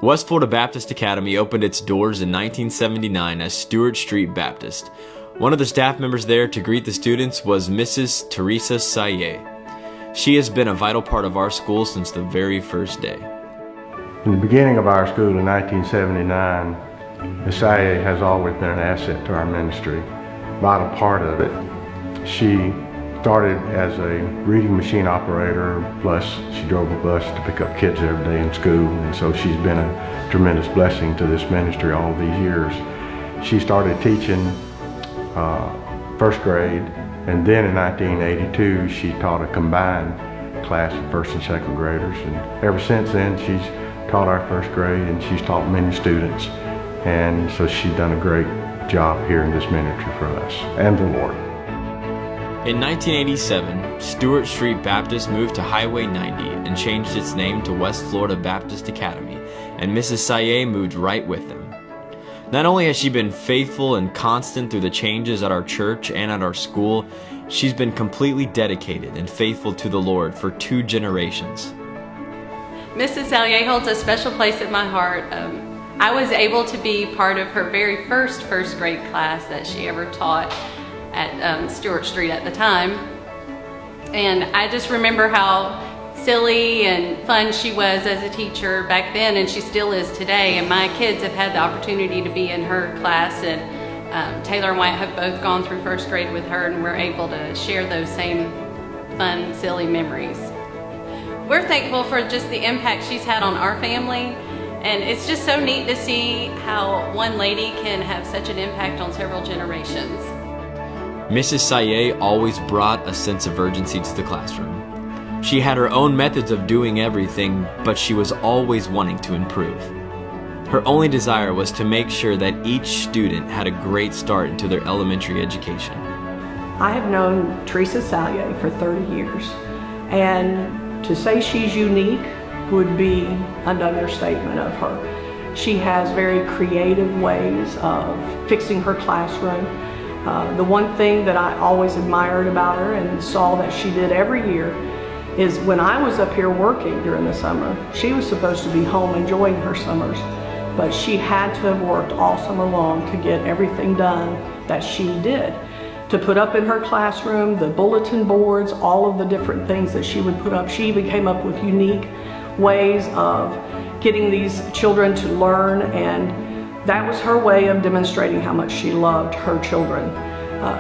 West Florida Baptist Academy opened its doors in 1979 as Stewart Street Baptist. One of the staff members there to greet the students was Mrs. Teresa Sellier. She has been a vital part of our school since the very first day. In the beginning of our school in 1979, Ms. Sellier has always been an asset to our ministry, a vital part of it. She started as a reading machine operator, plus she drove a bus to pick up kids every day in school, and so she's been a tremendous blessing to this ministry all these years. She started teaching first grade, and then in 1982 she taught a combined class of first and second graders, and ever since then she's taught our first grade and she's taught many students, and so she's done a great job here in this ministry for us and the Lord. In 1987, Stewart Street Baptist moved to Highway 90 and changed its name to West Florida Baptist Academy, and Mrs. Sellier moved right with them. Not only has she been faithful and constant through the changes at our church and at our school, she's been completely dedicated and faithful to the Lord for 2 generations. Mrs. Sellier holds a special place in my heart. I was able to be part of her very first grade class that she ever taught at Stewart Street at the time. And I just remember how silly and fun she was as a teacher back then, and she still is today. And my kids have had the opportunity to be in her class, and Taylor and Wyatt have both gone through first grade with her, and we're able to share those same fun, silly memories. We're thankful for just the impact she's had on our family, and it's just so neat to see how one lady can have such an impact on several generations. Mrs. Sellier always brought a sense of urgency to the classroom. She had her own methods of doing everything, but she was always wanting to improve. Her only desire was to make sure that each student had a great start into their elementary education. I have known Teresa Sellier for 30 years, and to say she's unique would be an understatement of her. She has very creative ways of fixing her classroom. The one thing that I always admired about her and saw that she did every year is when I was up here working during the summer, she was supposed to be home enjoying her summers, but she had to have worked all summer long to get everything done that she did. To put up in her classroom, the bulletin boards, all of the different things that she would put up. She even came up with unique ways of getting these children to learn, and that was her way of demonstrating how much she loved her children.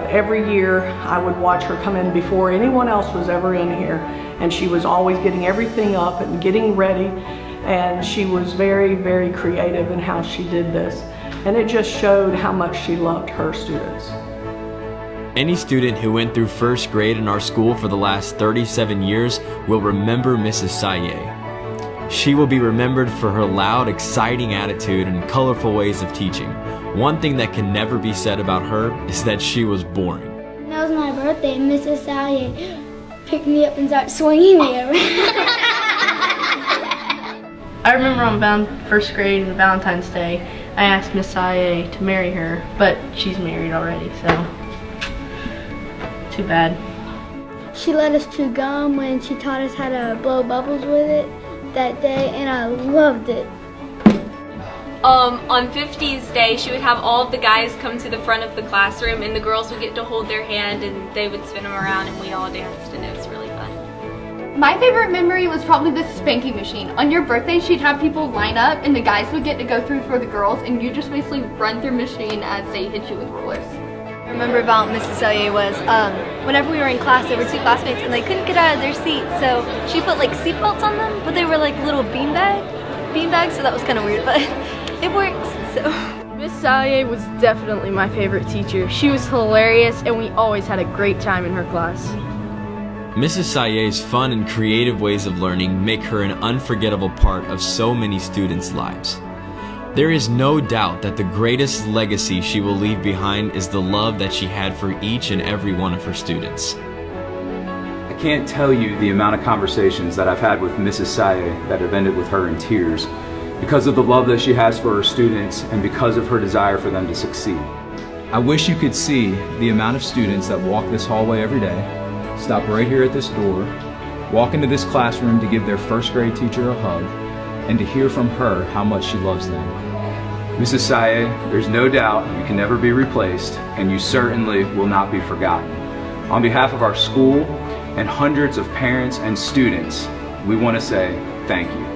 Every year I would watch her come in before anyone else was ever in here, and she was always getting everything up and getting ready, and she was very, very creative in how she did this, and it just showed how much she loved her students. Any student who went through first grade in our school for the last 37 years will remember Mrs. Sellier. She will be remembered for her loud, exciting attitude and colorful ways of teaching. One thing that can never be said about her is that she was boring. When it was my birthday, Mrs. Sellier picked me up and started swinging me around. I remember on first grade on Valentine's Day, I asked Miss Sellier to marry her, but she's married already, so too bad. She let us chew gum when she taught us how to blow bubbles with it that day, and I loved it. On 50s Day, she would have all of the guys come to the front of the classroom, and the girls would get to hold their hand, and they would spin them around, and we all danced, and it was really fun. My favorite memory was probably the spanking machine. On your birthday, she'd have people line up, and the guys would get to go through for the girls, and you just basically run through machine as they hit you with rollers. I remember about Mrs. Sellier was whenever we were in class, there were 2 classmates and they couldn't get out of their seats, so she put like seat belts on them, but they were like little bean bags, so that was kind of weird, but it worked. So Miss Sellier was definitely my favorite teacher. She was hilarious, and we always had a great time in her class. Mrs. Sellier's fun and creative ways of learning make her an unforgettable part of so many students' lives. There is no doubt that the greatest legacy she will leave behind is the love that she had for each and every one of her students. I can't tell you the amount of conversations that I've had with Mrs. Sellier that have ended with her in tears because of the love that she has for her students and because of her desire for them to succeed. I wish you could see the amount of students that walk this hallway every day, stop right here at this door, walk into this classroom to give their first grade teacher a hug, and to hear from her how much she loves them. Mrs. Sellier, there's no doubt you can never be replaced, and you certainly will not be forgotten. On behalf of our school and hundreds of parents and students, we want to say thank you.